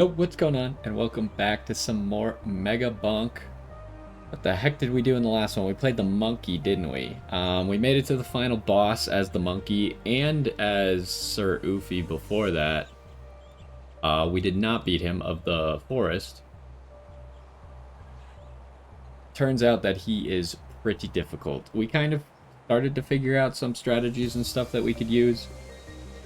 Yo, what's going on? And welcome back to some more Megabonk. What the heck did we do in the last one? We played the monkey, didn't we? We made it to the final boss as the monkey and as Sir Oofy before that. We did not beat him of the forest. Turns out that he is pretty difficult. We kind of started to figure out some strategies and stuff that we could use,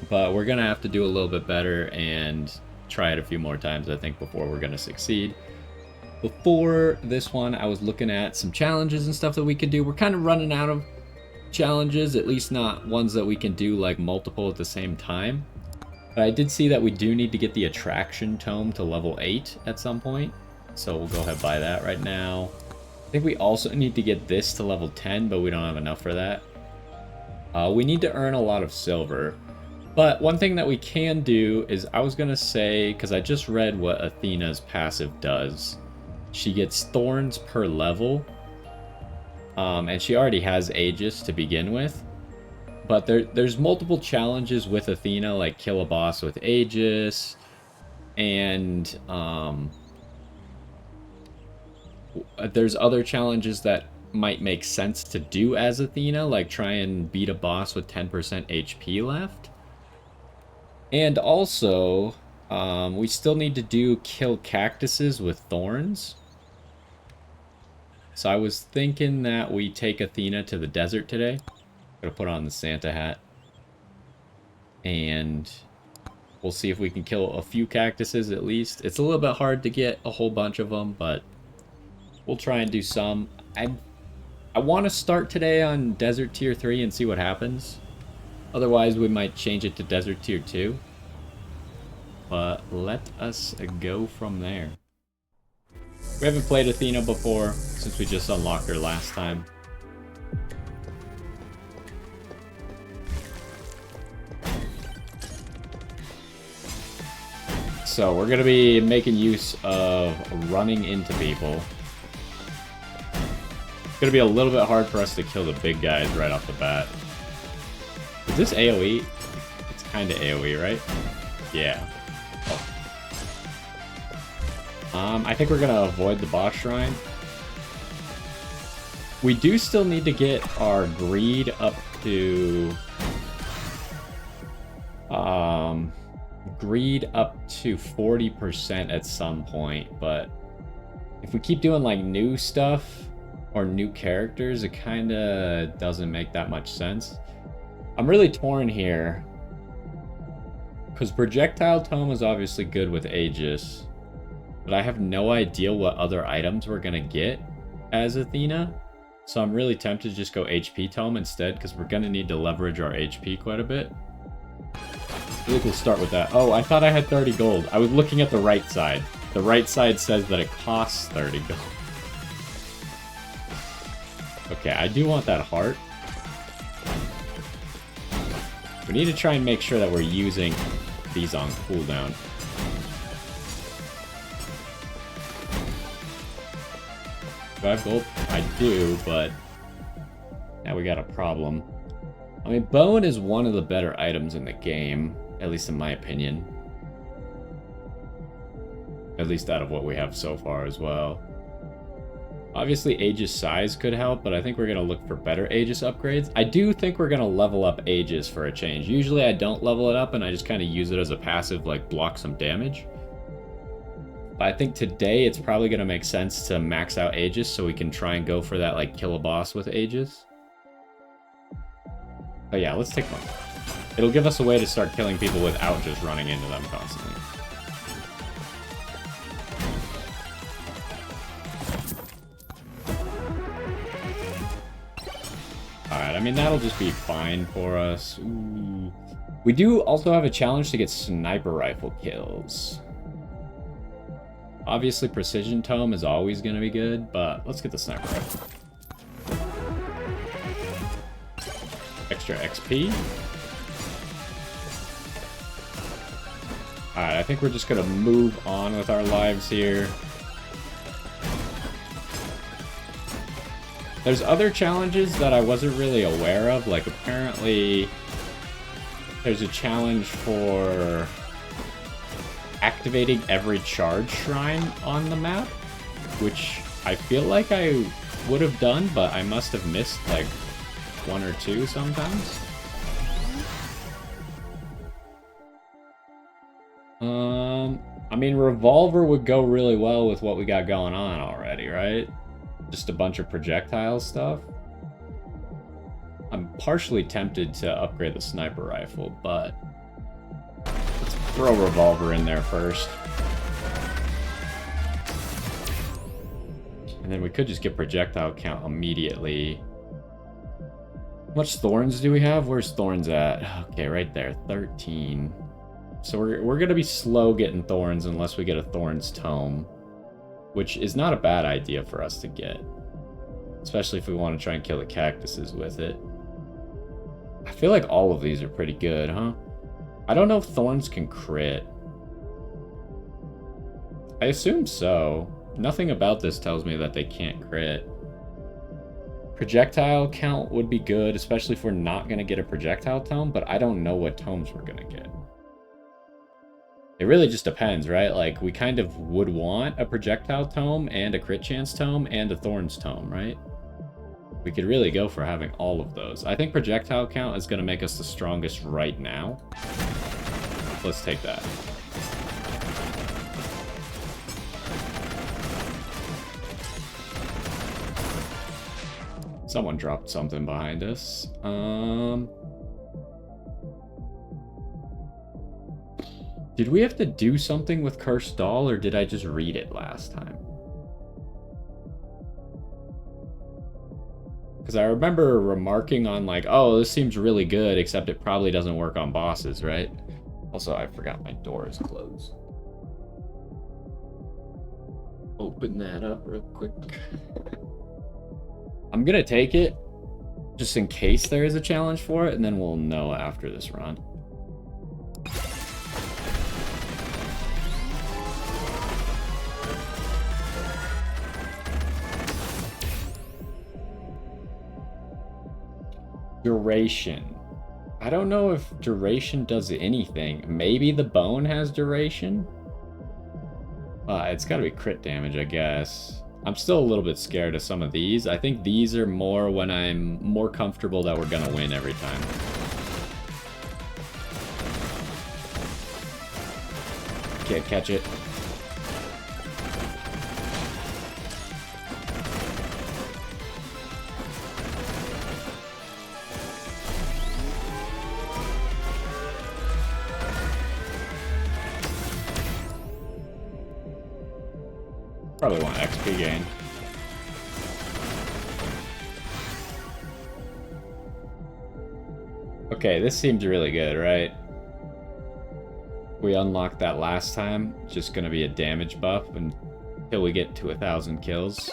but we're gonna have to do a little bit better and try it a few more times, I think, before we're gonna succeed. Before this one, I was looking at some challenges and stuff that we could do. We're kind of running out of challenges, at least not ones that we can do like multiple at the same time. But I did see that we do need to get the attraction tome to level 8 at some point, so we'll go ahead and buy that right now. I think we also need to get this to level 10, but we don't have enough for that. We need to earn a lot of silver. But one thing that we can do is, I was going to say, because I just read what Athena's passive does. She gets thorns per level. And she already has Aegis to begin with. But there's multiple challenges with Athena, like kill a boss with Aegis. And there's other challenges that might make sense to do as Athena, like try and beat a boss with 10% HP left. And also, we still need to do kill cactuses with thorns. So I was thinking that we take Athena to the desert today. Gonna put on the Santa hat. And we'll see if we can kill a few cactuses at least. It's a little bit hard to get a whole bunch of them, but we'll try and do some. I want to start today on Desert Tier 3 and see what happens. Otherwise, we might change it to Desert Tier 2. But let us go from there. We haven't played Athena before, since we just unlocked her last time. So we're going to be making use of running into people. It's going to be a little bit hard for us to kill the big guys right off the bat. Is this AoE? It's kind of AoE, right? Yeah. Oh. I think we're going to avoid the boss shrine. We do still need to get our greed up to... greed up to 40% at some point, but if we keep doing like new stuff or new characters, it kind of doesn't make that much sense. I'm really torn here because projectile tome is obviously good with Aegis, but I have no idea what other items we're gonna get as Athena, so I'm really tempted to just go HP tome instead, because we're gonna need to leverage our HP quite a bit. I think we'll start with that. Oh, I thought I had 30 gold. I was looking at the right side. The right side says that it costs 30 gold. Okay, I do want that heart. We need to try and make sure that we're using these on cooldown. Do I have gold? I do, but now we got a problem. I mean, bone is one of the better items in the game, at least in my opinion. At least out of what we have so far as well. Obviously, Aegis size could help, but I think we're going to look for better Aegis upgrades. I do think we're going to level up Aegis for a change. Usually I don't level it up and I just kind of use it as a passive, like block some damage. But I think today it's probably going to make sense to max out Aegis so we can try and go for that, like, kill a boss with Aegis. Oh yeah, let's take one. It'll give us a way to start killing people without just running into them constantly. Alright, I mean, that'll just be fine for us. Ooh. We do also have a challenge to get sniper rifle kills. Obviously, precision tome is always going to be good, but let's get the sniper rifle. Extra XP. Alright, I think we're just going to move on with our lives here. There's other challenges that I wasn't really aware of, like apparently there's a challenge for activating every charge shrine on the map, which I feel like I would have done, but I must have missed like 1 or 2 sometimes. I mean, Revolver would go really well with what we got going on already, right? Just a bunch of projectile stuff. I'm partially tempted to upgrade the sniper rifle, but let's throw Revolver in there first. And then we could just get projectile count immediately. How much thorns do we have? Where's thorns at? Okay, right there, 13. So we're gonna be slow getting thorns unless we get a thorns tome, which is not a bad idea for us to get, especially if we want to try and kill the cactuses with it. I feel like all of these are pretty good, huh? I don't know if thorns can crit. I assume so. Nothing about this tells me that they can't crit. Projectile count would be good, especially if we're not going to get a projectile tome, but I don't know what tomes we're going to get. It really just depends, right? Like, we kind of would want a projectile tome and a crit chance tome and a thorns tome, right? We could really go for having all of those. I think projectile count is going to make us the strongest right now. Let's take that. Someone dropped something behind us. Did we have to do something with Cursed Doll, or did I just read it last time? Because I remember remarking on like, oh, this seems really good, except it probably doesn't work on bosses, right? Also, I forgot my door is closed. Open that up real quick. I'm gonna take it, just in case there is a challenge for it, and then we'll know after this run. Duration. I don't know if duration does anything. Maybe the bone has duration? It's gotta be crit damage, I guess. I'm still a little bit scared of some of these. I think these are more when I'm more comfortable that we're gonna win every time. Can't catch it. Probably want XP gain. Okay, this seems really good, right? We unlocked that last time. It's just gonna be a damage buff until we get to 1,000 kills.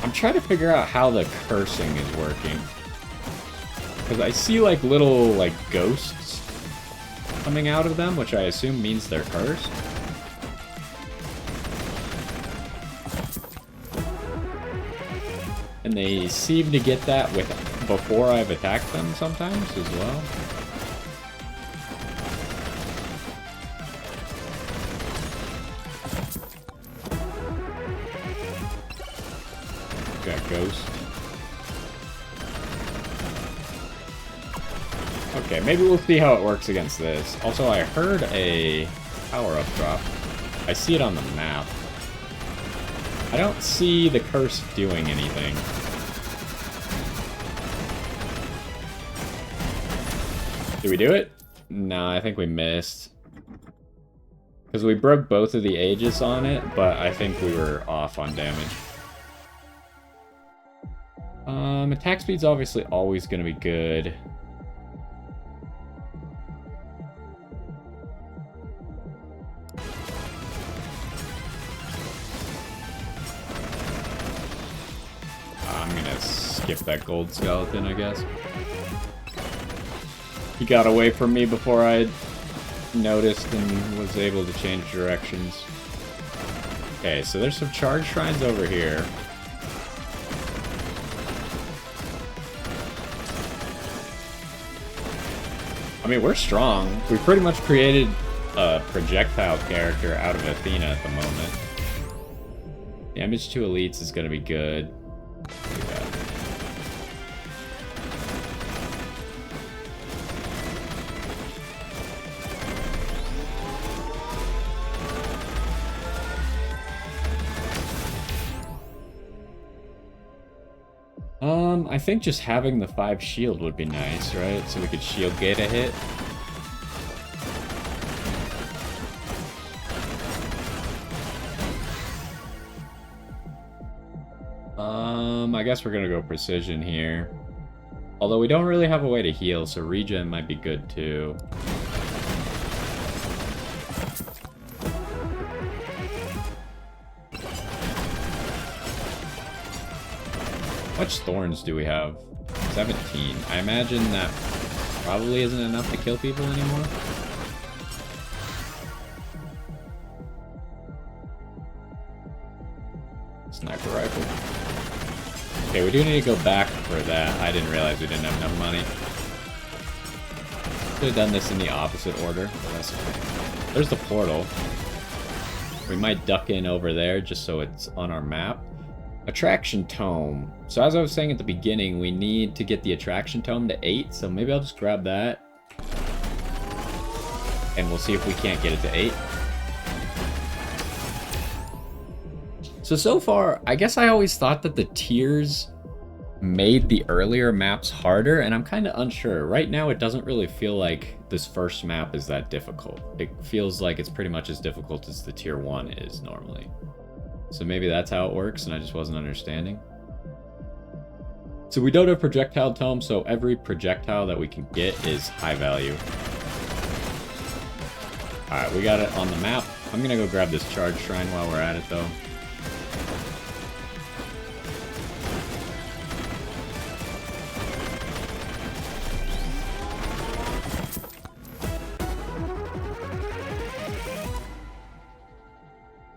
I'm trying to figure out how the cursing is working. Because I see like little like ghosts coming out of them, which I assume means they're cursed. And they seem to get that with before I've attacked them sometimes as well. Got ghost. Okay, maybe we'll see how it works against this. Also, I heard a power-up drop. I see it on the map. I don't see the curse doing anything. Did we do it? No, I think we missed. Because we broke both of the Aegis on it, but I think we were off on damage. Attack speed's obviously always going to be good. I'm going to skip that gold skeleton, I guess. He got away from me before I noticed and was able to change directions. Okay, so there's some charge shrines over here. I mean, we're strong. We pretty much created a projectile character out of Athena at the moment. Damage to elites is going to be good. I think just having the 5 shield would be nice, right? So we could shield gate a hit. I guess we're gonna go precision here. Although we don't really have a way to heal, so regen might be good too. How much thorns do we have? 17. I imagine that probably isn't enough to kill people anymore. Sniper rifle. Okay, we do need to go back for that. I didn't realize we didn't have enough money. Could have done this in the opposite order, but that's okay. There's the portal. We might duck in over there just so it's on our map. Attraction Tome. So as I was saying at the beginning, we need to get the Attraction Tome to 8, so maybe I'll just grab that. And we'll see if we can't get it to 8. So far, I guess I always thought that the tiers made the earlier maps harder, and I'm kind of unsure. Right now, it doesn't really feel like this first map is that difficult. It feels like it's pretty much as difficult as the tier 1 is normally. So maybe that's how it works, and I just wasn't understanding. So we don't have projectile tome, so every projectile that we can get is high value. Alright, we got it on the map. I'm gonna go grab this charge shrine while we're at it, though.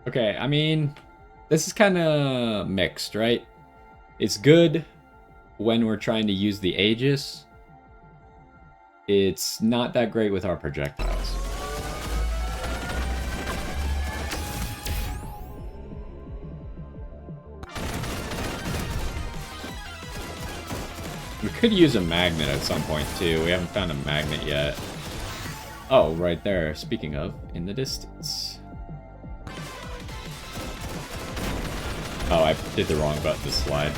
Okay, I mean, this is kind of mixed, right? It's good when we're trying to use the Aegis. It's not that great with our projectiles. We could use a magnet at some point, too. We haven't found a magnet yet. Oh, right there. Speaking of, in the distance. Oh, I did the wrong button to slide.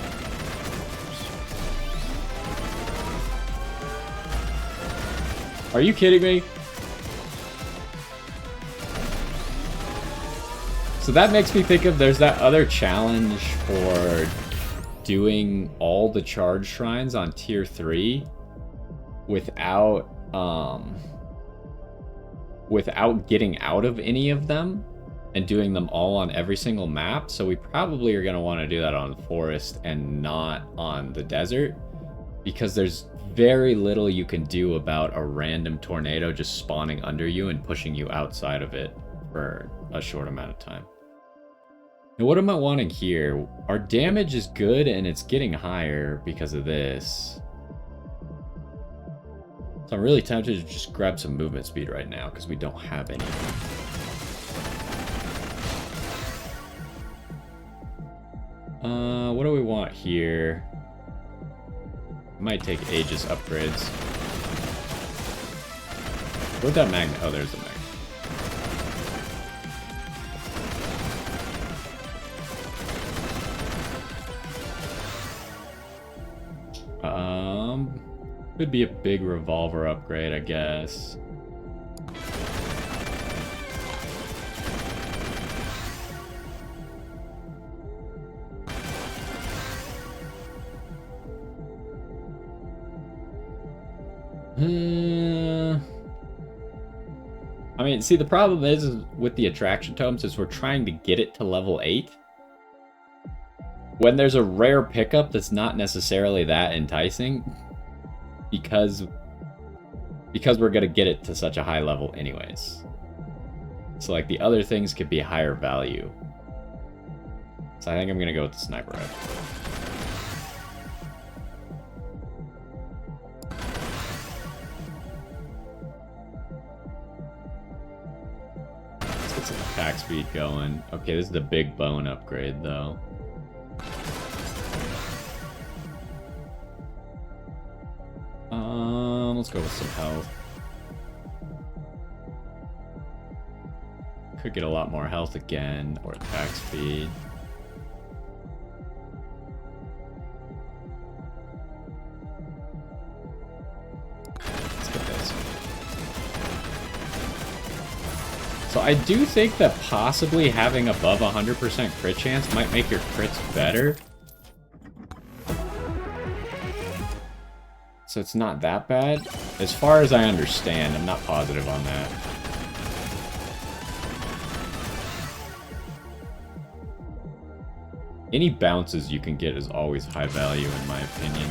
Are you kidding me? So that makes me think of, there's that other challenge for doing all the charge shrines on tier 3 without getting out of any of them and doing them all on every single map. So we probably are going to want to do that on forest and not on the desert, because there's very little you can do about a random tornado just spawning under you and pushing you outside of it for a short amount of time. Now, what am I wanting here? Our damage is good and it's getting higher because of this. So I'm really tempted to just grab some movement speed right now because we don't have any. What do we want here? Might take Aegis upgrades. Where'd that magnet? Oh, there's the magnet. Could be a big revolver upgrade, I guess. I mean, see, the problem is with the attraction tomes is we're trying to get it to level 8. When there's a rare pickup that's not necessarily that enticing, because we're going to get it to such a high level anyways. So, like, the other things could be higher value. So I think I'm going to go with the sniper rifle. Get some attack speed going. Okay, this is the big bone upgrade, though. Let's go with some health. Could get a lot more health again, or attack speed. Let's get this. So I do think that possibly having above 100% crit chance might make your crits better. So it's not that bad. As far as I understand, I'm not positive on that. Any bounces you can get is always high value in my opinion.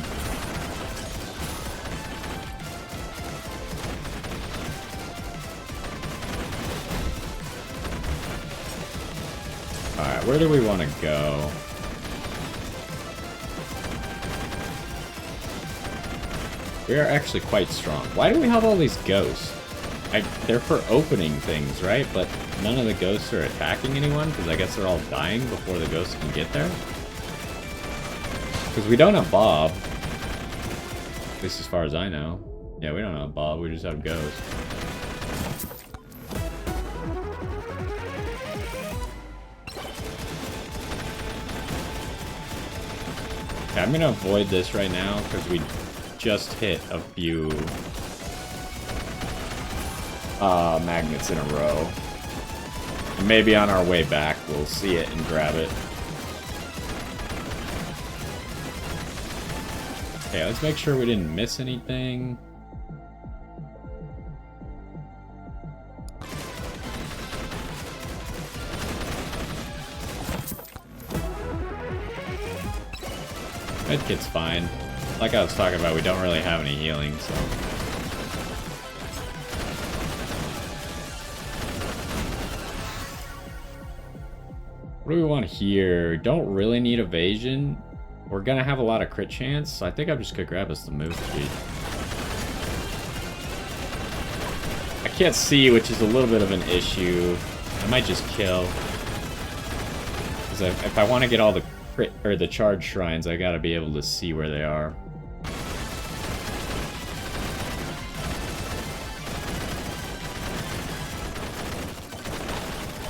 Alright, where do we want to go? We are actually quite strong. Why do we have all these ghosts? They're for opening things, right? But none of the ghosts are attacking anyone, because I guess they're all dying before the ghosts can get there. Because we don't have Bob. At least as far as I know. Yeah, we don't have Bob, we just have ghosts. Okay, I'm gonna avoid this right now, because we just hit a few magnets in a row. And maybe on our way back we'll see it and grab it. Okay, let's make sure we didn't miss anything. Medkit's fine. Like I was talking about, we don't really have any healing, so... What do we want here? Don't really need evasion. We're gonna have a lot of crit chance, so I think I'm just gonna grab us the move speed. I can't see, which is a little bit of an issue. I might just kill. Because if I want to get all the crit, or the charge shrines, I gotta be able to see where they are.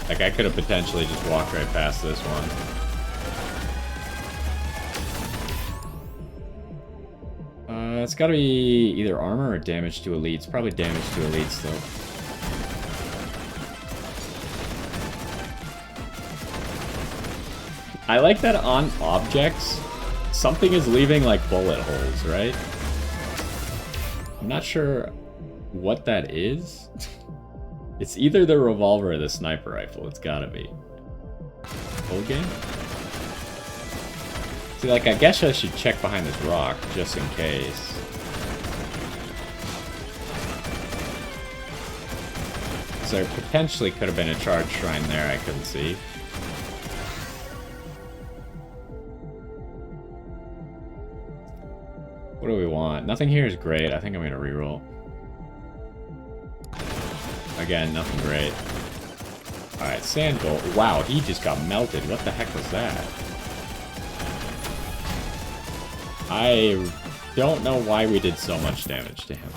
Like, I could have potentially just walked right past this one. It's gotta be either armor or damage to elites. Probably damage to elites, though. I like that on objects, something is leaving, like, bullet holes, right? I'm not sure what that is. It's either the revolver or the sniper rifle. It's gotta be. Full game? See, like, I guess I should check behind this rock, just in case. So there potentially could have been a charge shrine there I couldn't see. What do we want? Nothing here is great. I think I'm gonna reroll. Again, nothing great. Alright, sand gold. Wow, he just got melted. What the heck was that? I don't know why we did so much damage to him.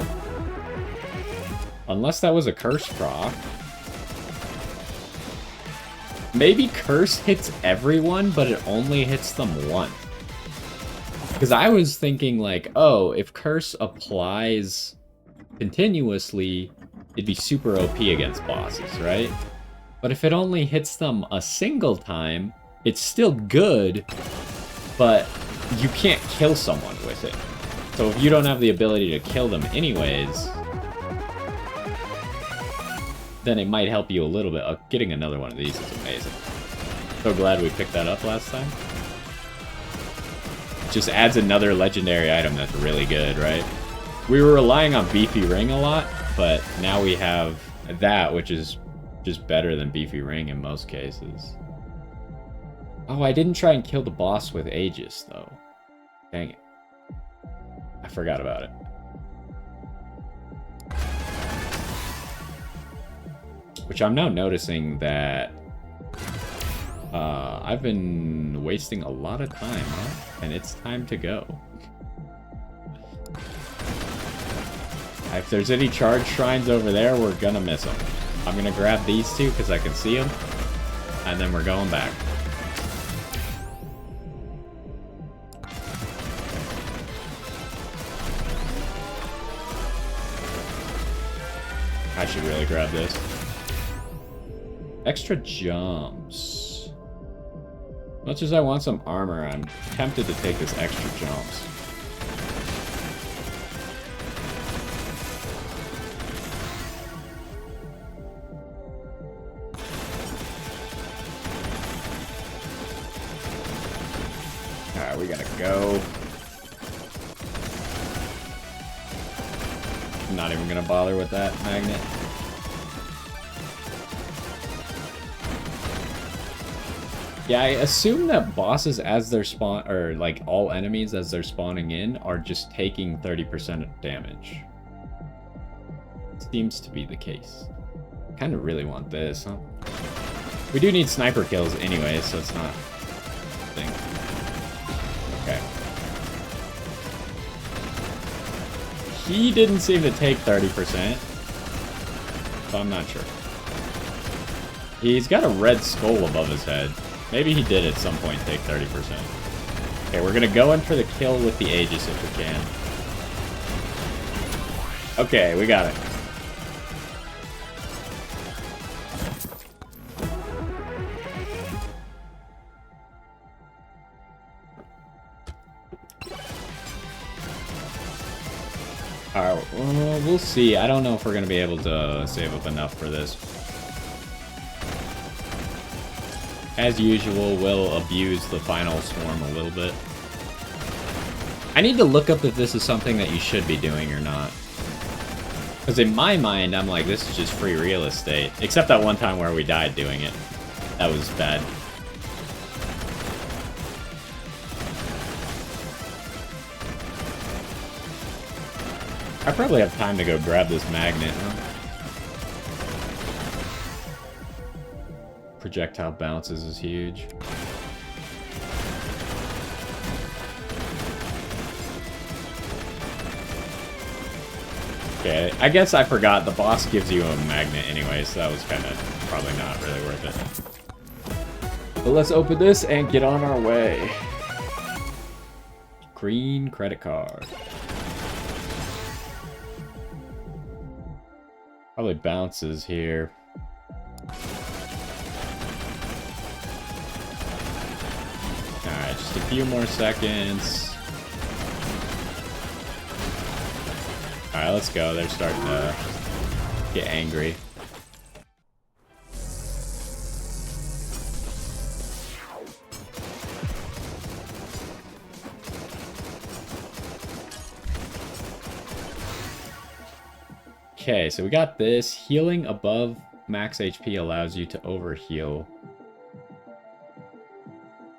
Unless that was a curse proc. Maybe curse hits everyone, but it only hits them once. Because I was thinking, like, oh, if curse applies continuously, it'd be super OP against bosses, right? But if it only hits them a single time, it's still good, but you can't kill someone with it. So if you don't have the ability to kill them anyways, then it might help you a little bit. Getting another one of these is amazing. So glad we picked that up last time. Just adds another legendary item that's really good, right? We were relying on Beefy Ring a lot, but now we have that, which is just better than Beefy Ring in most cases. Oh, I didn't try and kill the boss with Aegis, though. Dang it. I forgot about it. which I'm now noticing that I've been wasting a lot of time, huh? And it's time to go. If there's any charge shrines over there, we're gonna miss them. I'm gonna grab these two because I can see them, and then we're going back. I should really grab this. Extra jumps. Much as I want some armor, I'm tempted to take this extra jumps. Alright, we gotta go. I'm not even gonna bother with that magnet. Yeah, I assume that bosses as they're spawn, or like all enemies as they're spawning in, are just taking 30% of damage. Seems to be the case. Kind of really want this, huh? We do need sniper kills anyway, so it's not a thing. Okay. He didn't seem to take 30%, so I'm not sure. He's got a red skull above his head. Maybe he did at some point take 30%. Okay, we're gonna go in for the kill with the Aegis if we can. Okay, we got it. Alright, well, we'll see. I don't know if we're gonna be able to save up enough for this. As usual, we'll abuse the final swarm a little bit. I need to look up if this is something that you should be doing or not. Because in my mind, I'm like, this is just free real estate. Except that one time where we died doing it. That was bad. I probably have time to go grab this magnet, huh? Projectile bounces is huge. Okay, I guess I forgot the boss gives you a magnet anyway, so that was kind of probably not really worth it. But let's open this and get on our way. Green credit card. Probably bounces here. Alright, just a few more seconds. Alright, let's go. They're starting to get angry. Okay, so we got this. Healing above max HP allows you to overheal.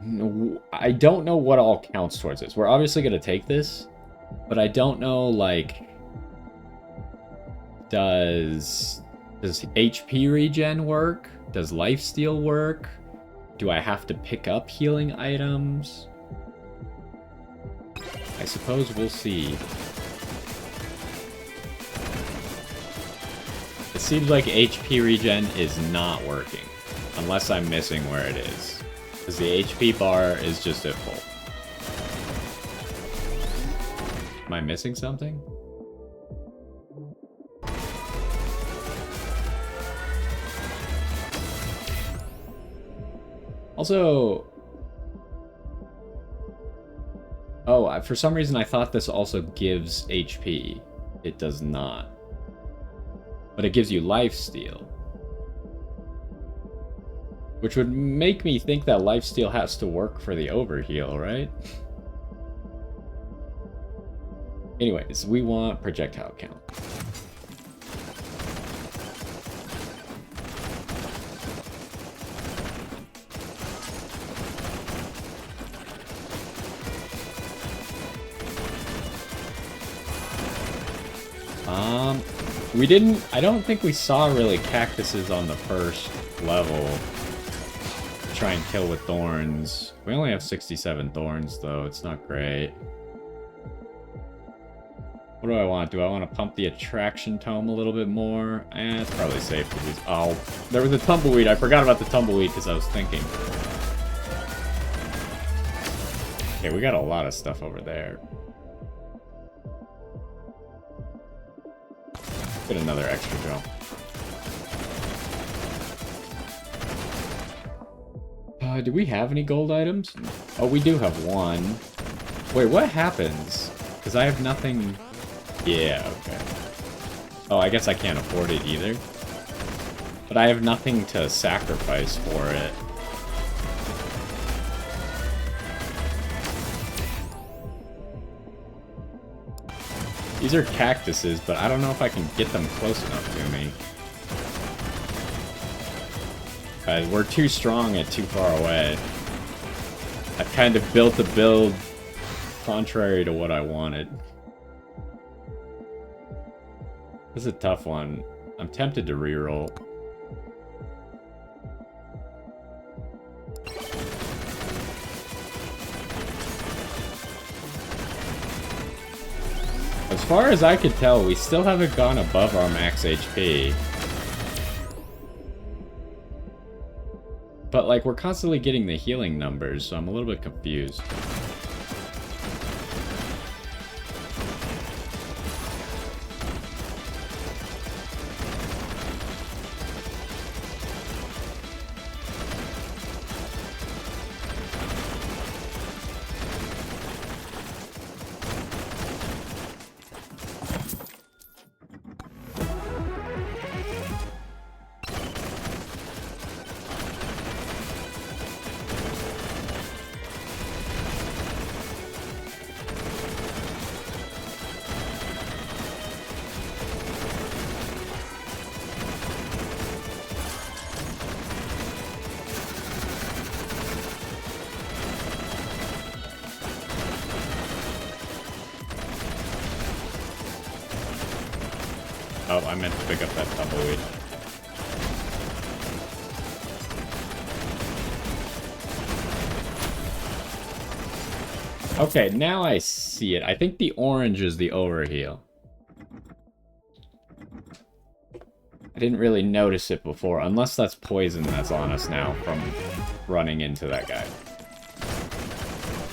No, I don't know what all counts towards this. We're obviously going to take this, but I don't know, like, does HP regen work? Does lifesteal work? Do I have to pick up healing items? I suppose we'll see. It seems like HP regen is not working, unless I'm missing where it is. Because the HP bar is just at full. Am I missing something? Also... Oh, for some reason I thought this also gives HP. It does not. But it gives you lifesteal. Which would make me think that lifesteal has to work for the overheal, right? Anyways, we want projectile count. We didn't... I don't think we saw really cactuses on the first level. Try and kill with thorns. We only have 67 thorns, though. It's not great. What do I want? Do I want to pump the attraction tome a little bit more? It's probably safe to use... Oh, there was a tumbleweed. I forgot about the tumbleweed because I was thinking. Okay, we got a lot of stuff over there. Get another extra jump. Do we have any gold items? Oh, we do have one. Wait, what happens? Because I have nothing... Yeah, okay. Oh, I guess I can't afford it either. But I have nothing to sacrifice for it. These are cactuses, but I don't know if I can get them close enough to me. We're too strong and too far away. I kind of built the build contrary to what I wanted. This is a tough one. I'm tempted to reroll. As far as I could tell, we still haven't gone above our max HP. But, like, we're constantly getting the healing numbers, so I'm a little bit confused. Oh, I meant to pick up that tumbleweed. Okay, now I see it. I think the orange is the overheal. I didn't really notice it before, unless that's poison that's on us now from running into that guy.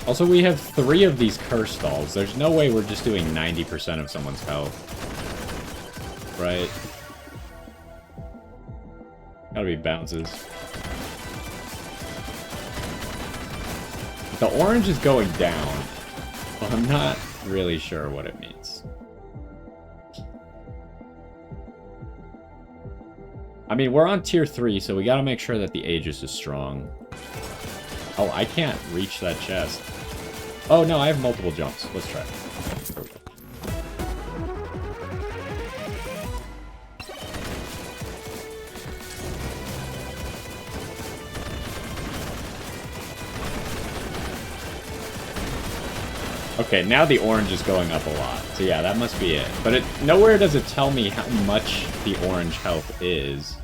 Also, we have 3 of these curse dolls. There's no way we're just doing 90% of someone's health. Right? Gotta be bounces. The orange is going down, but I'm not really sure what it means. I mean, we're on tier 3, so we gotta make sure that the Aegis is strong. Oh, I can't reach that chest. Oh, no, I have multiple jumps. Let's try. There we go. Okay, now the orange is going up a lot. So yeah, that must be it. But nowhere does it tell me how much the orange health is.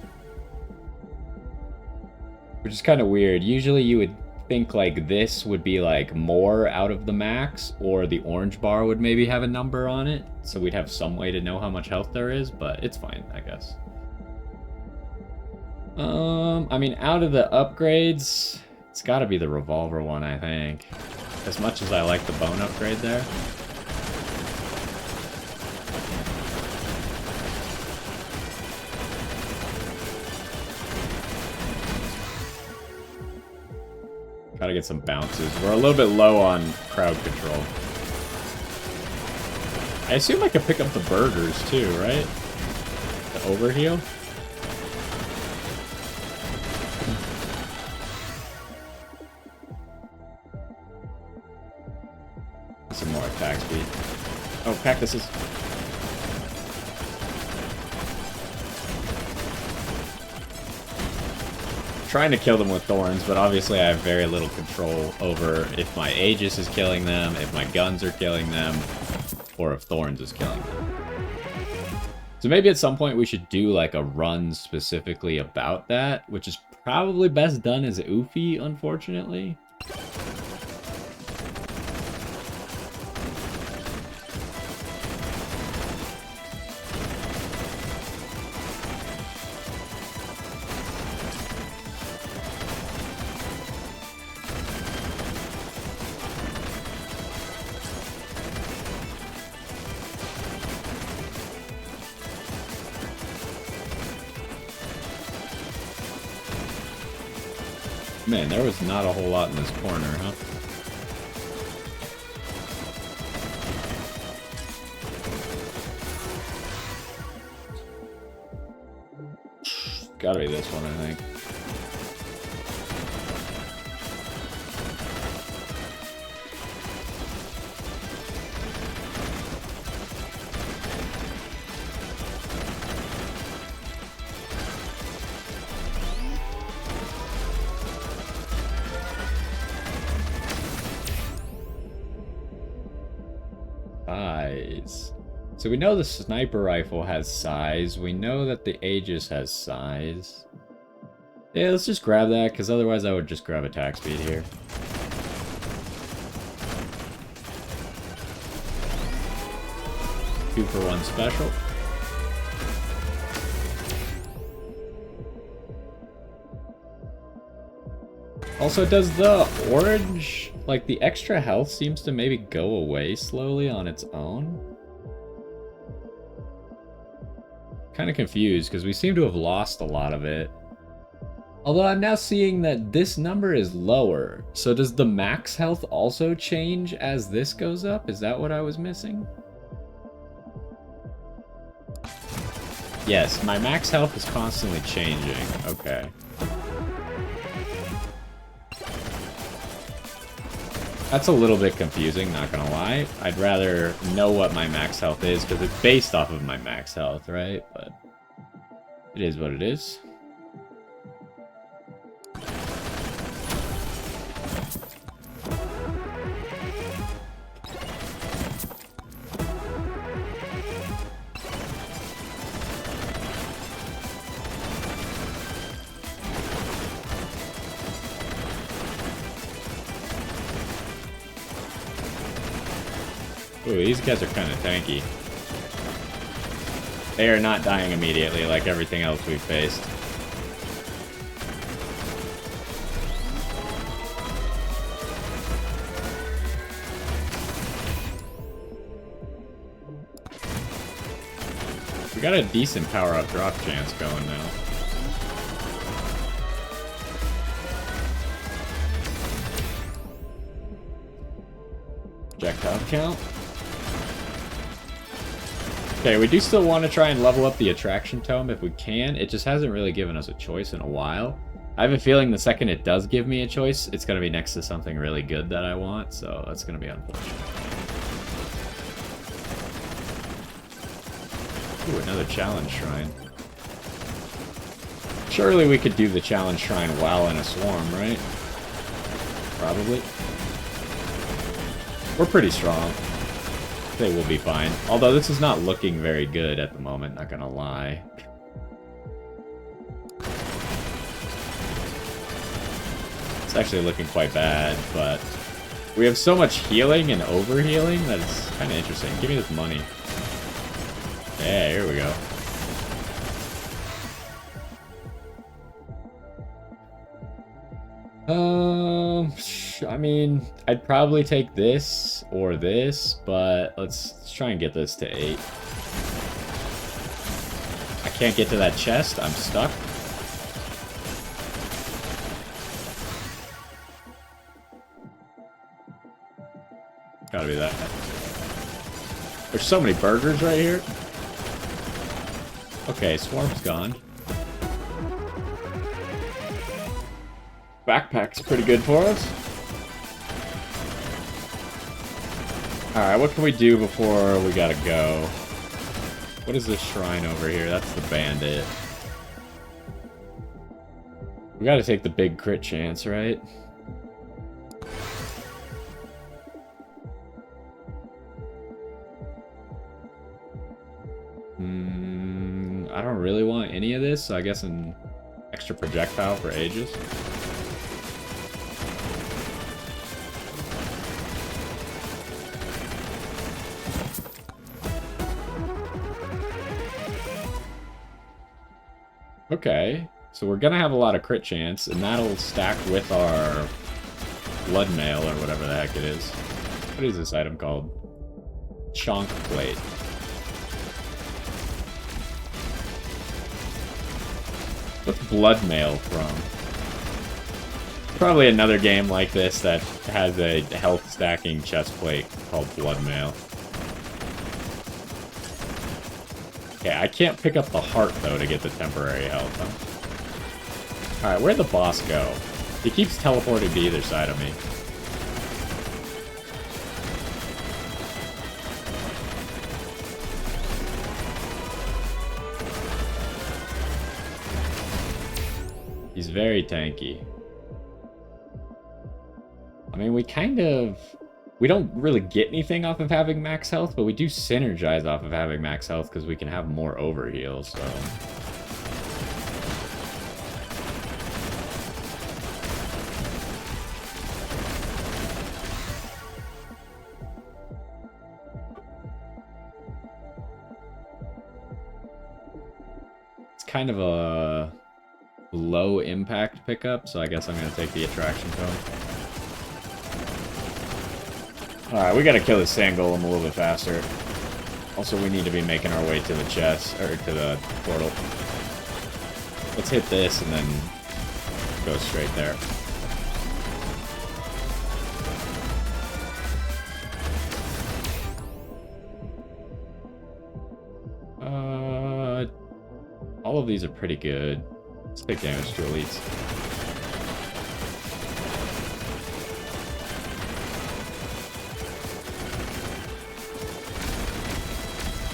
Which is kind of weird. Usually you would think like this would be like more out of the max, or the orange bar would maybe have a number on it. So we'd have some way to know how much health there is, but it's fine, I guess. I mean, out of the upgrades, it's gotta be the revolver one, I think. As much as I like the bone upgrade there. Gotta get some bounces. We're a little bit low on crowd control. I assume I could pick up the burgers too, right? The overheal? Some more attack speed. Oh, cactuses. Trying to kill them with thorns, but obviously I have very little control over if my Aegis is killing them, if my guns are killing them, or if thorns is killing them. So maybe at some point we should do like a run specifically about that, which is probably best done as Oofy, unfortunately. Man, there was not a whole lot in this corner, huh? Gotta be this one, I think. Size. So we know the sniper rifle has size. We know that the Aegis has size. Yeah, let's just grab that, because otherwise I would just grab attack speed here. Two for one special. Also, does the orange, like the extra health seems to maybe go away slowly on its own? Kind of confused, because we seem to have lost a lot of it. Although I'm now seeing that this number is lower. So does the max health also change as this goes up? Is that what I was missing? Yes, my max health is constantly changing. Okay. That's a little bit confusing, not gonna lie. I'd rather know what my max health is, because it's based off of my max health, right? But it is what it is. Ooh, these guys are kind of tanky. They are not dying immediately like everything else we've faced. We got a decent power-up drop chance going now. Projectile count. Okay, we do still want to try and level up the attraction tome if we can. It just hasn't really given us a choice in a while. I have a feeling the second it does give me a choice, it's going to be next to something really good that I want, so that's going to be unfortunate. Ooh, another challenge shrine. Surely we could do the challenge shrine while in a swarm, right? Probably. We're pretty strong. They will be fine. Although this is not looking very good at the moment, not gonna lie. It's actually looking quite bad, but we have so much healing and overhealing that it's kind of interesting. Give me this money. Yeah, here we go. I mean, I'd probably take this or this, but let's try and get this to 8. I can't get to that chest. I'm stuck. Gotta be that. There's so many burgers right here. Okay, swarm's gone. Backpack's pretty good for us. Alright, what can we do before we gotta go? What is this shrine over here? That's the bandit. We gotta take the big crit chance, right? I don't really want any of this, so I guess an extra projectile for Aegis. Okay, so we're gonna have a lot of crit chance, and that'll stack with our blood mail or whatever the heck it is. What is this item called? Chonk plate. What's blood mail from? Probably another game like this that has a health stacking chest plate called blood mail. Okay, I can't pick up the heart, though, to get the temporary health, huh? Alright, where'd the boss go? He keeps teleporting to either side of me. He's very tanky. I mean, we don't really get anything off of having max health, but we do synergize off of having max health because we can have more overheal, so... It's kind of a low impact pickup, so I guess I'm going to take the attraction cone. Alright, we gotta kill this sand golem a little bit faster. Also, we need to be making our way to the chest, or to the portal. Let's hit this and then go straight there. All of these are pretty good. Let's take damage to elites.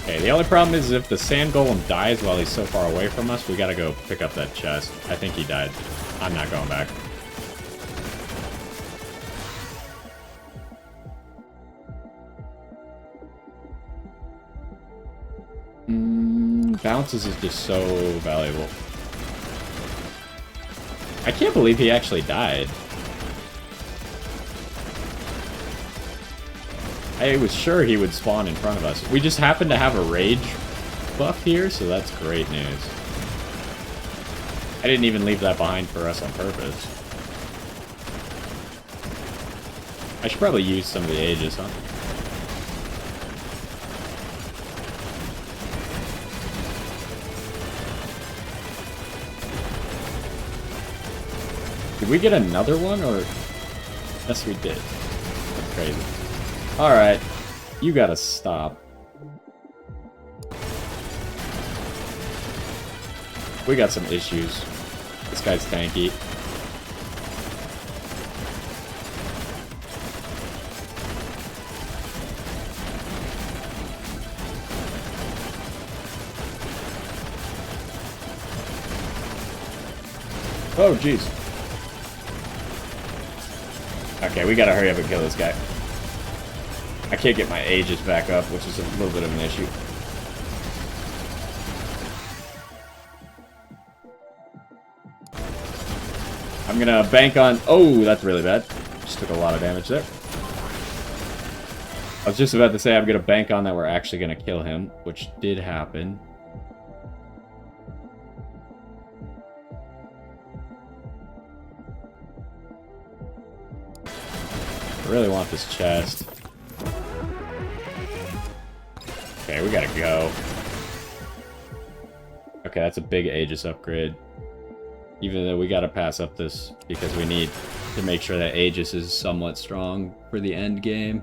Okay, the only problem is if the sand golem dies while he's so far away from us, we gotta go pick up that chest. I think he died. I'm not going back. Bounces is just so valuable. I can't believe he actually died. I was sure he would spawn in front of us. We just happen to have a rage buff here, so that's great news. I didn't even leave that behind for us on purpose. I should probably use some of the Aegis, huh? Did we get another one, or... Yes, we did. That's crazy. Alright, you gotta stop. We got some issues. This guy's tanky. Oh, jeez. Okay, we gotta hurry up and kill this guy. I can't get my Aegis back up, which is a little bit of an issue. I'm gonna bank on... Oh, that's really bad. Just took a lot of damage there. I was just about to say I'm gonna bank on that we're actually gonna kill him, which did happen. I really want this chest. Okay, we gotta go. Okay, that's a big Aegis upgrade. Even though we gotta pass up this because we need to make sure that Aegis is somewhat strong for the end game.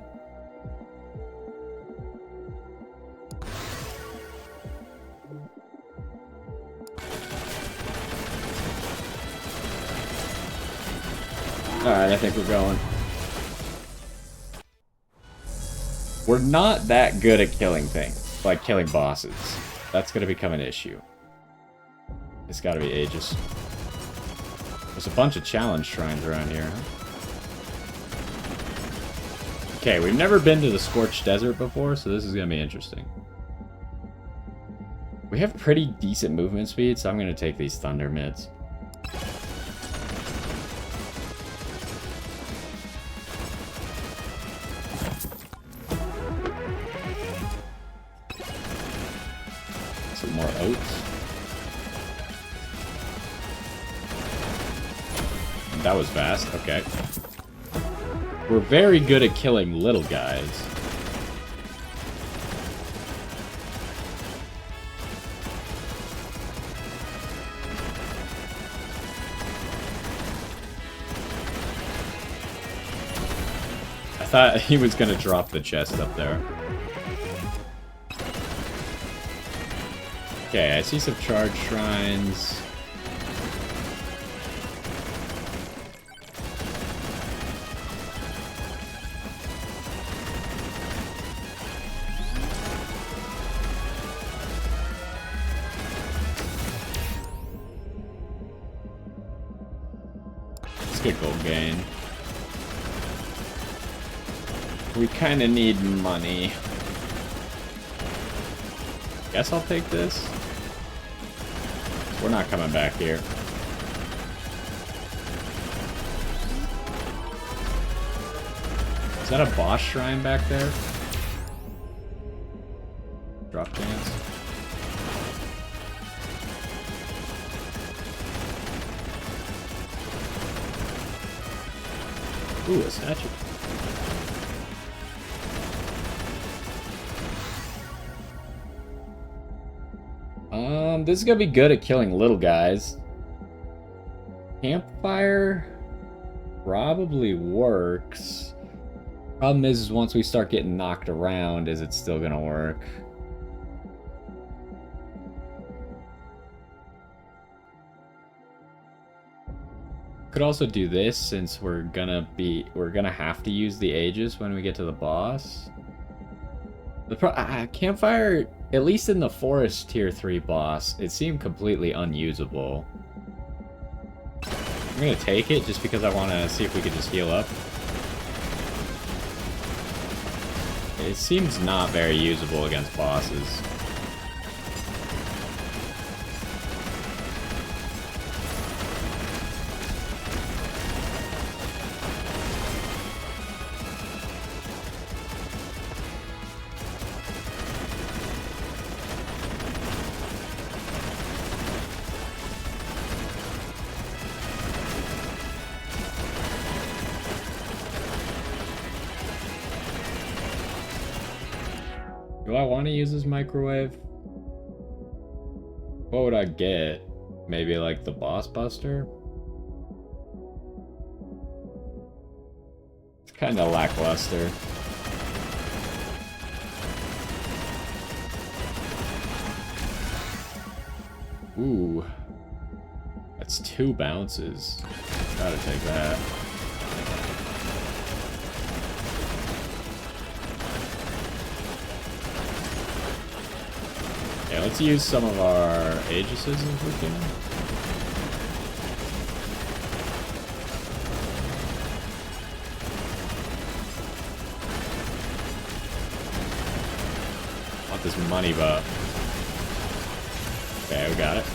Alright, I think we're going. We're not that good at killing things, like killing bosses. That's gonna become an issue. It's gotta be Aegis. There's a bunch of challenge shrines around here, huh? Okay, we've never been to the Scorched Desert before, so this is gonna be interesting. We have pretty decent movement speed, so I'm going to take these thunder mids. Some more oats. That was fast. Okay. We're very good at killing little guys. I thought he was gonna drop the chest up there. Okay, I see some charge shrines. Let's get gold gain. We kind of need money. Guess I'll take this. We're not coming back here. Is that a boss shrine back there? Drop dance. Ooh, a statue. This is gonna be good at killing little guys. Campfire probably works. Problem is once we start getting knocked around, is it still gonna work? Could also do this since we're gonna have to use the Aegis when we get to the boss. The Campfire, at least in the Forest Tier 3 boss, it seemed completely unusable. I'm gonna take it just because I want to see if we could just heal up. It seems not very usable against bosses. Do I want to use this microwave? What would I get? Maybe like the boss buster? It's kind of lackluster. Ooh. That's 2 bounces. Gotta take that. Yeah, let's use some of our Aegises if we can. Want this money buff. Okay, we got it.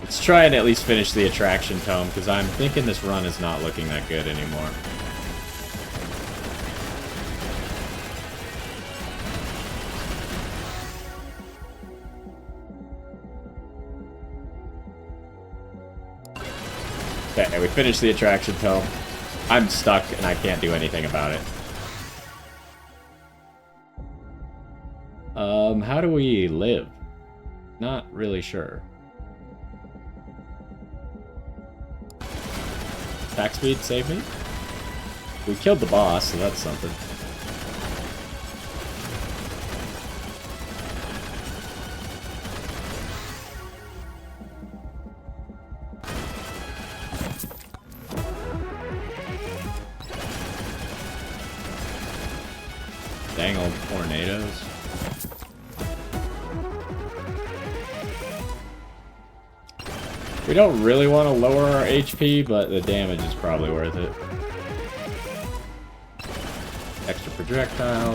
Let's try and at least finish the attraction tome, because I'm thinking this run is not looking that good anymore. Okay, we finished the attraction tome. I'm stuck and I can't do anything about it. How do we live? Not really sure. Attack speed, save me. We killed the boss, so that's something. Dang old tornadoes. We don't really want to lower our HP, but the damage is probably worth it. Extra projectile.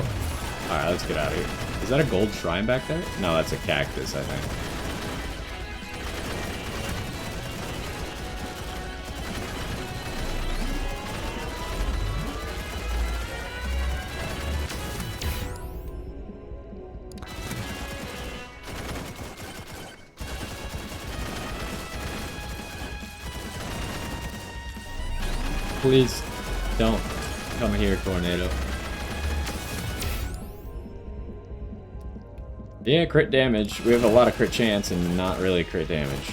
Alright, let's get out of here. Is that a gold shrine back there? No, that's a cactus, I think. Please don't come here, tornado. Yeah, crit damage. We have a lot of crit chance and not really crit damage.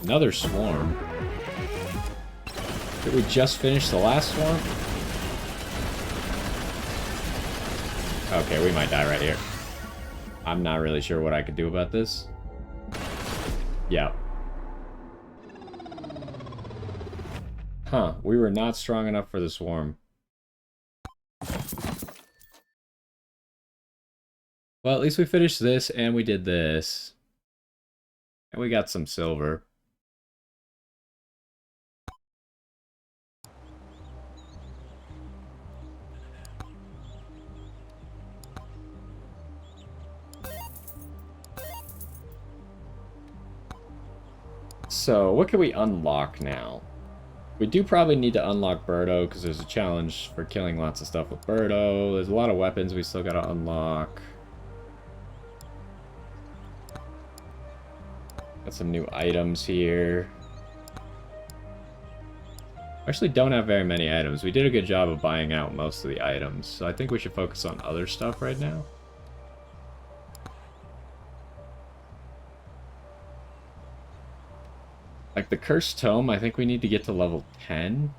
Another swarm. Did we just finish the last swarm? Okay, we might die right here. I'm not really sure what I could do about this. Yeah. Huh, we were not strong enough for the swarm. Well, at least we finished this and we did this. And we got some silver. So, what can we unlock now? We do probably need to unlock Birdo, because there's a challenge for killing lots of stuff with Birdo. There's a lot of weapons we still gotta unlock. Got some new items here. Actually don't have very many items. We did a good job of buying out most of the items, so I think we should focus on other stuff right now. Like the Cursed Tome, I think we need to get to level 10.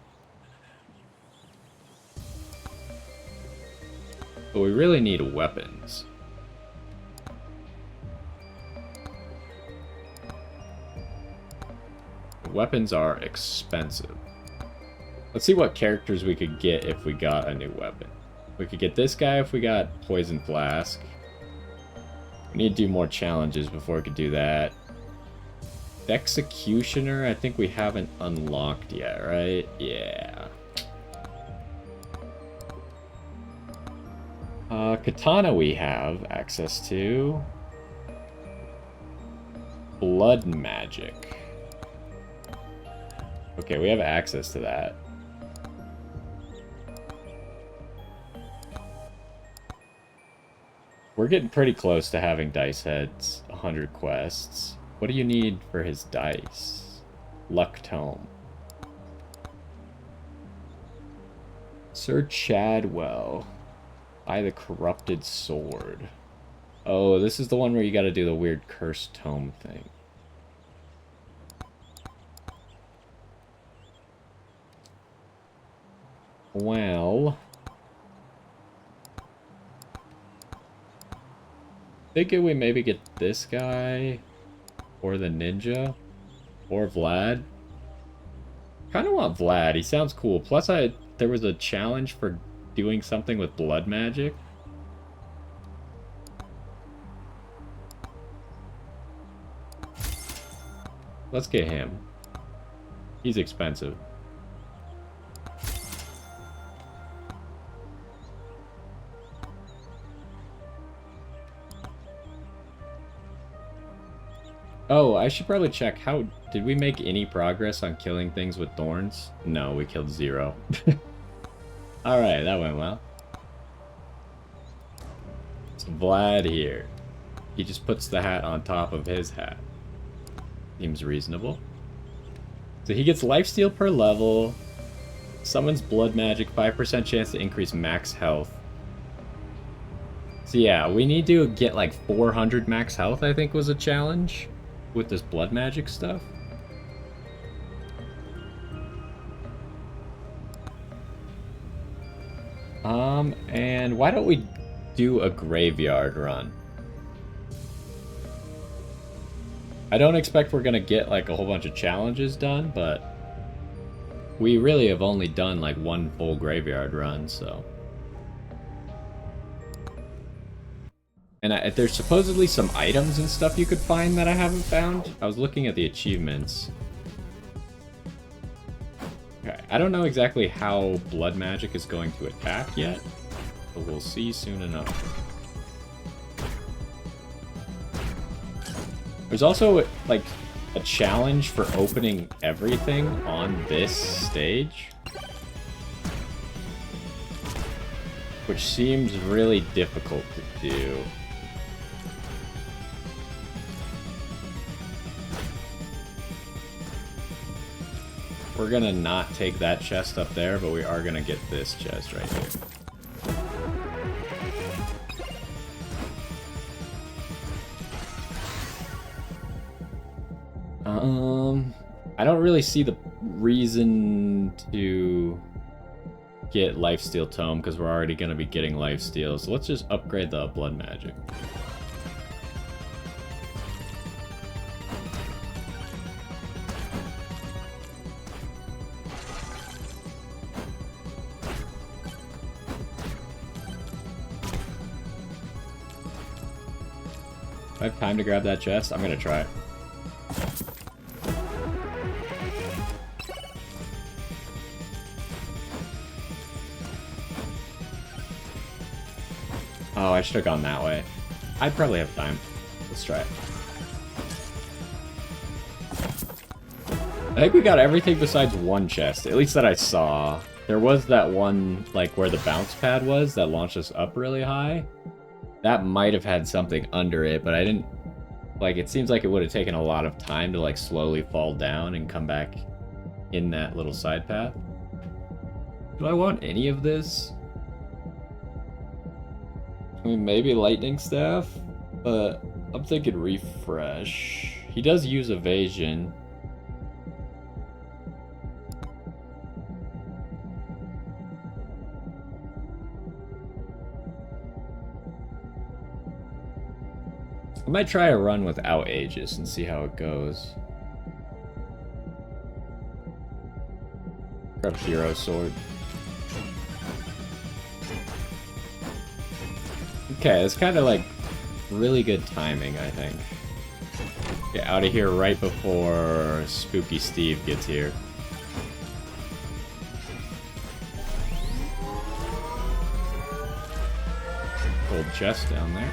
But we really need weapons. Weapons are expensive. Let's see what characters we could get if we got a new weapon. We could get this guy if we got Poison Flask. We need to do more challenges before we could do that. The Executioner, I think we haven't unlocked yet, right? Yeah. Katana we have access to. Blood Magic. Okay, we have access to that. We're getting pretty close to having Dice Head's 100 quests. What do you need for his dice? Luck Tome. Sir Chadwell. Buy the Corrupted Sword. Oh, this is the one where you gotta do the weird Cursed Tome thing. Well... thinking we maybe get this guy... or the ninja, or Vlad. Kind of want Vlad. He sounds cool. Plus, there was a challenge for doing something with blood magic. Let's get him. He's expensive. Oh, I should probably check how... did we make any progress on killing things with thorns? No, we killed 0. Alright, that went well. It's Vlad here. He just puts the hat on top of his hat. Seems reasonable. So he gets lifesteal per level. Summons blood magic, 5% chance to increase max health. So yeah, we need to get like 400 max health, I think was a challenge. With this blood magic stuff. And why don't we do a graveyard run? I don't expect we're gonna get like a whole bunch of challenges done, but we really have only done like one full graveyard run, so. And there's supposedly some items and stuff you could find that I haven't found. I was looking at the achievements. Okay, I don't know exactly how blood magic is going to attack yet, but we'll see soon enough. There's also, like, a challenge for opening everything on this stage, which seems really difficult to do. We're gonna not take that chest up there, but we are gonna get this chest right here. I don't really see the reason to get Lifesteal Tome because we're already gonna be getting Lifesteal, so let's just upgrade the blood magic. If I have time to grab that chest, I'm gonna try it. Oh, I should have gone that way. I'd probably have time. Let's try it. I think we got everything besides one chest, at least that I saw. There was that one, like, where the bounce pad was that launched us up really high. That might have had something under it, but I didn't... Like, it seems like it would have taken a lot of time to, like, slowly fall down and come back in that little side path. Do I want any of this? I mean, maybe Lightning Staff, but I'm thinking Refresh. He does use Evasion. I might try a run without Aegis and see how it goes. Grab Hero Sword. Okay, it's kind of like really good timing, I think. Get out of here right before Spooky Steve gets here. Gold chest down there.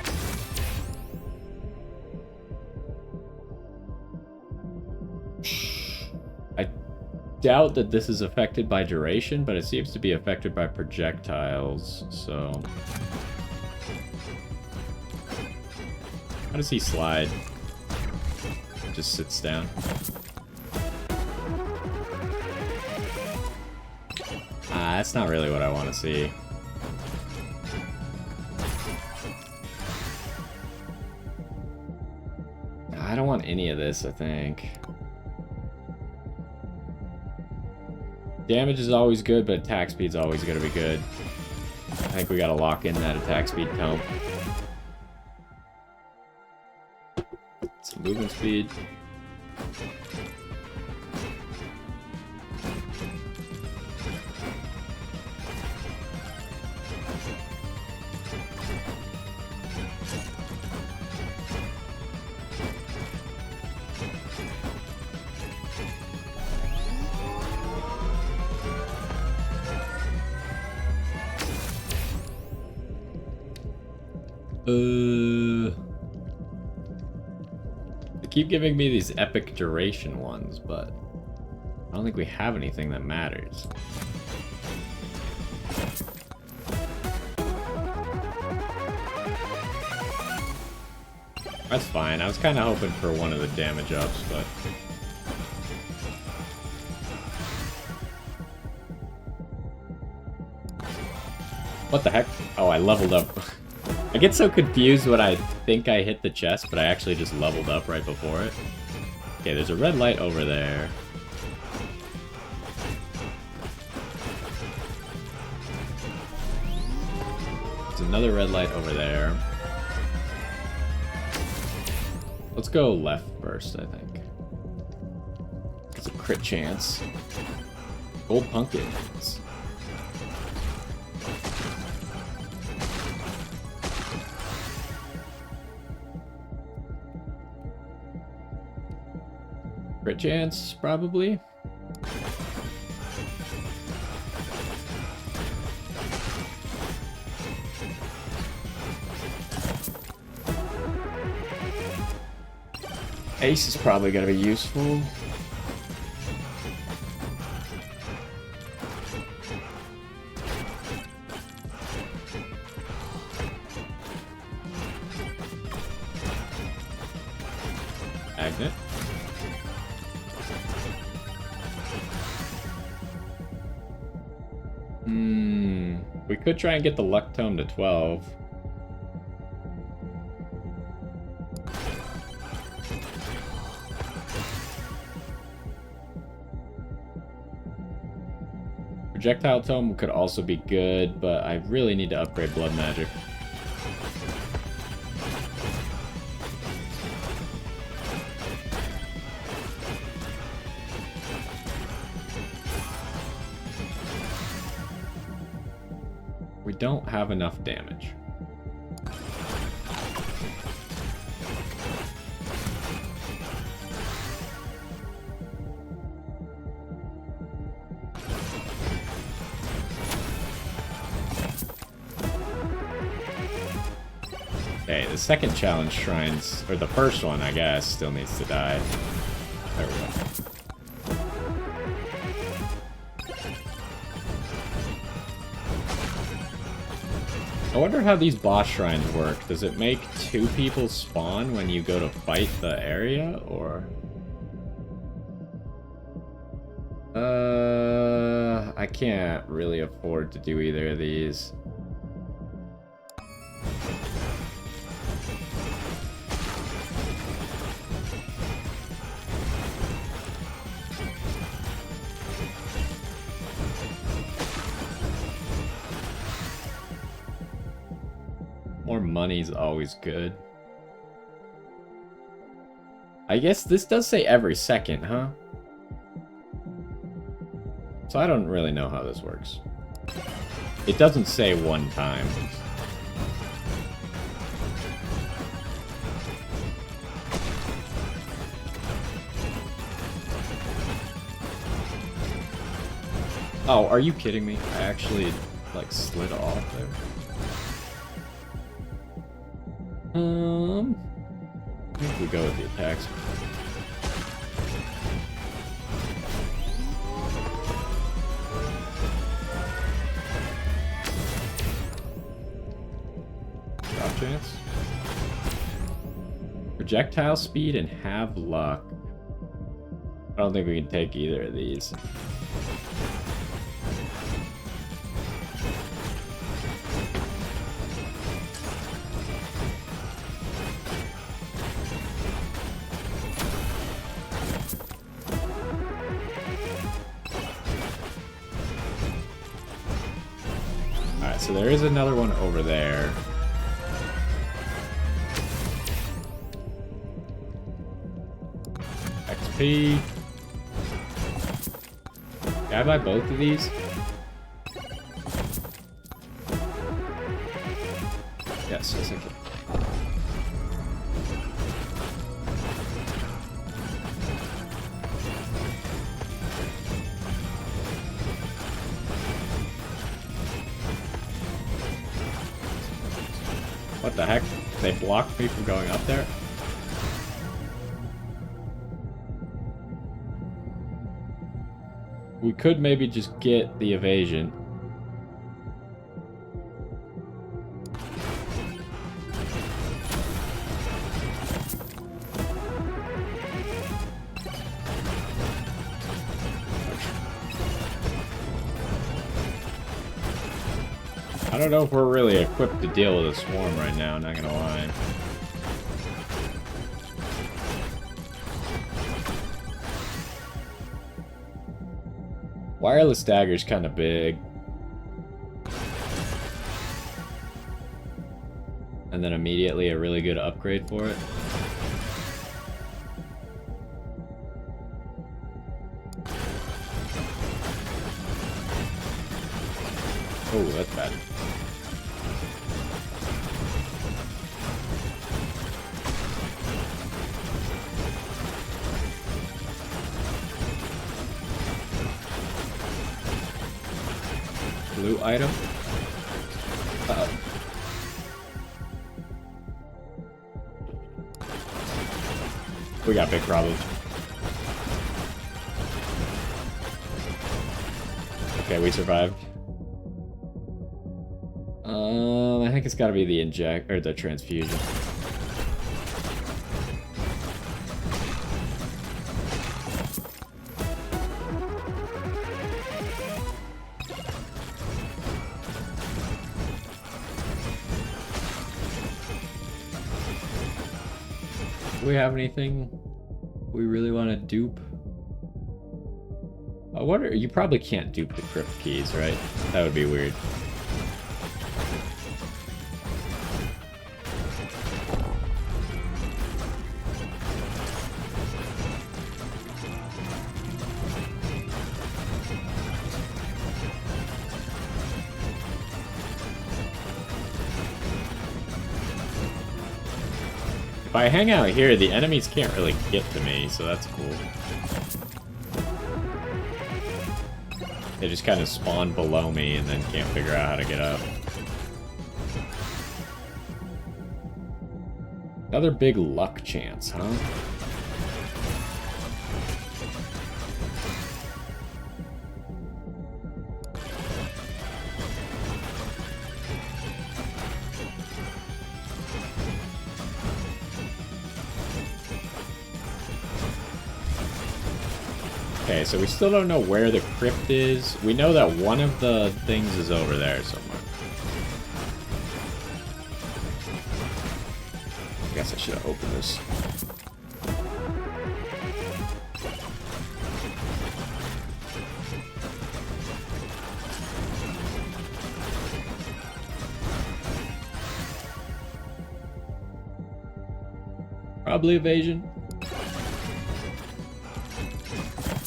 I doubt that this is affected by duration, but it seems to be affected by projectiles, so... How does he slide? Just sits down. Ah, that's not really what I want to see. I don't want any of this, I think. Damage is always good, but attack speed's always going to be good. I think we got to lock in that attack speed tome. Some movement speed. They keep giving me these epic duration ones, but I don't think we have anything that matters. That's fine. I was kind of hoping for one of the damage ups, but... What the heck? Oh, I leveled up. I get so confused when I think I hit the chest, but I actually just leveled up right before it. Okay, there's a red light over there. There's another red light over there. Let's go left first, I think. It's a crit chance. Gold pumpkins. Crit chance, probably. Ace is probably going to be useful. Magnet. We could try and get the luck tome to 12. Projectile tome could also be good, but I really need to upgrade blood magic. We don't have enough damage. Okay, the second challenge shrines, or the first one, I guess, still needs to die. There we go. I wonder how these boss shrines work. Does it make 2 people spawn when you go to fight the area, or... I can't really afford to do either of these. More money's always good. I guess this does say every second, huh? So I don't really know how this works. It doesn't say one time. Oh, are you kidding me? I actually, like, slid off there. I think we go with the attacks. Drop chance. Projectile speed and have luck. I don't think we can take either of these. So there is another one over there. XP. Can I buy both of these? Yes, I can. What the heck? They blocked me from going up there? We could maybe just get the evasion. I don't know if we're really equipped to deal with a swarm right now, not gonna lie. Wireless dagger's kind of big. And then immediately a really good upgrade for it. Oh, that's bad. Loot item. Uh-oh. We got big problems. Okay, we survived. I think it's gotta be the inject or the transfusion. Do we have anything we really want to dupe? I wonder, you probably can't dupe the crypt keys, right? That would be weird. If I hang out here, the enemies can't really get to me, so that's cool. They just kind of spawn below me and then can't figure out how to get up. Another big luck chance, huh? Okay, so we still don't know where the crypt is. We know that one of the things is over there somewhere. I guess I should have opened this. Probably evasion.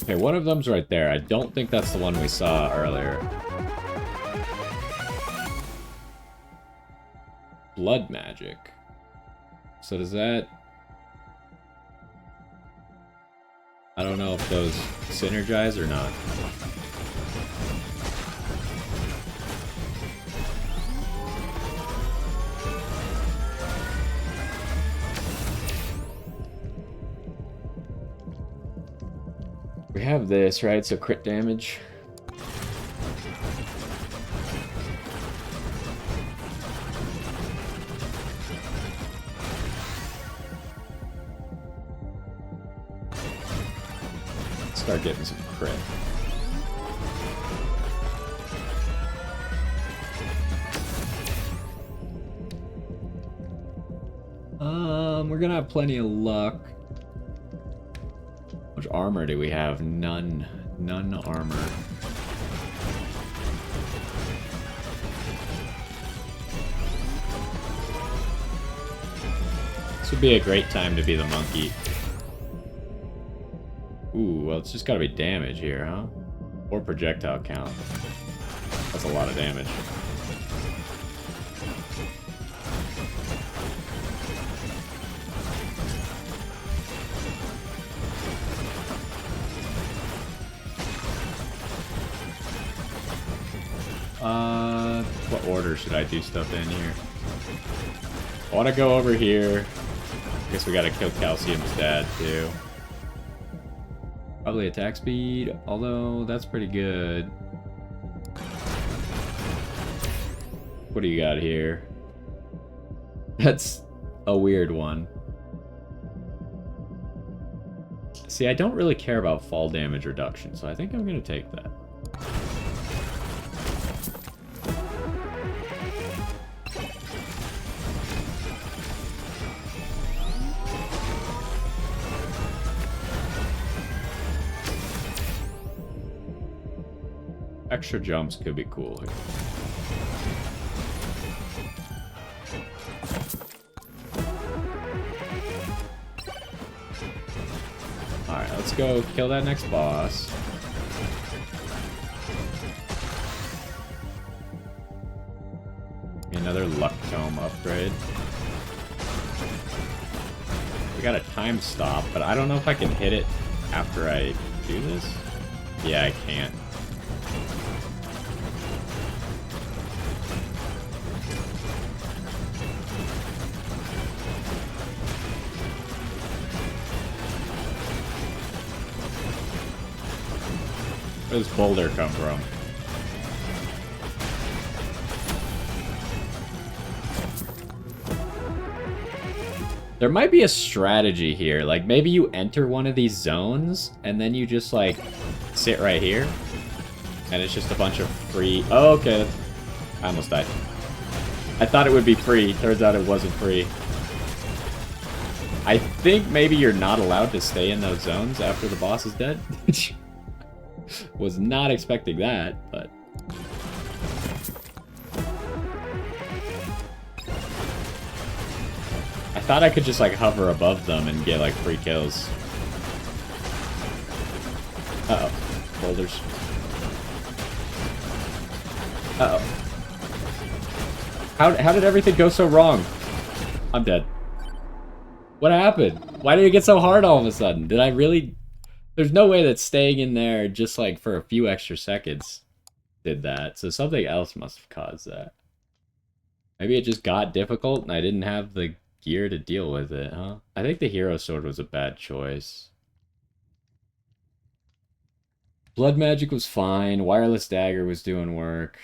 Okay, one of them's right there. I don't think that's the one we saw earlier. Blood magic. So does that... I don't know if those synergize or not. We have this, right? So crit damage. Start getting some crit. We're gonna have plenty of luck. How much armor do we have? None. None armor. This would be a great time to be the monkey. Ooh, well, it's just gotta be damage here, huh? Or projectile count. That's a lot of damage. What order should I do stuff in here? I want to go over here. I guess we gotta kill Calcium's dad, too. Probably attack speed, although that's pretty good. What do you got here? That's a weird one. See, I don't really care about fall damage reduction, so I think I'm gonna take that. Extra jumps could be cool. Alright, let's go kill that next boss. Another luck tome upgrade. We got a time stop, but I don't know if I can hit it after I do this. Yeah, I can't. Where's this boulder come from? There might be a strategy here. Like, maybe you enter one of these zones, and then you just, like, sit right here. And it's just a bunch of free... Oh, okay. I almost died. I thought it would be free. Turns out it wasn't free. I think maybe you're not allowed to stay in those zones after the boss is dead. Was not expecting that, but... I thought I could just, like, hover above them and get, like, free kills. Uh-oh. Boulders. Uh-oh. How did everything go so wrong? I'm dead. What happened? Why did it get so hard all of a sudden? Did I really... There's no way that staying in there just, like, for a few extra seconds did that. So something else must have caused that. Maybe it just got difficult and I didn't have the gear to deal with it, huh? I think the hero sword was a bad choice. Blood magic was fine. Wireless dagger was doing work.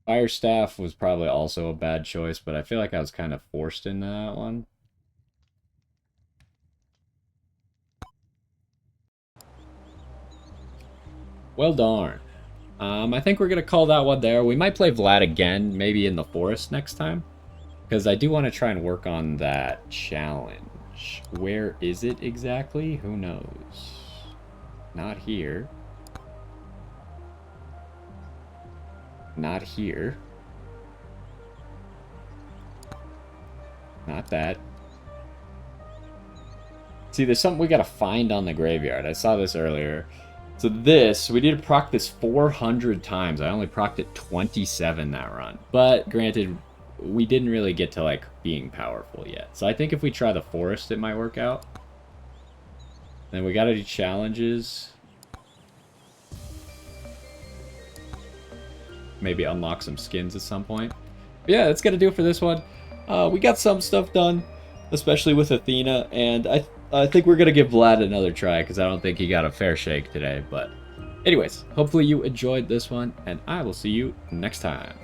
Fire staff was probably also a bad choice, but I feel like I was kind of forced into that one. Well, darn. I think we're going to call that one there. We might play Vlad again, maybe in the forest next time. Because I do want to try and work on that challenge. Where is it exactly? Who knows? Not here. Not here. Not that. See, there's something we gotta find on the graveyard. I saw this earlier. So this, we need to proc this 400 times. I only procced it 27 that run. But granted, we didn't really get to, like, being powerful yet. So I think if we try the forest, it might work out. Then we gotta do challenges. Maybe unlock some skins at some point. But yeah, that's gonna do it for this one. We got some stuff done, especially with Athena, and I think we're gonna give Vlad another try because I don't think he got a fair shake today. But anyways, hopefully you enjoyed this one, and I will see you next time.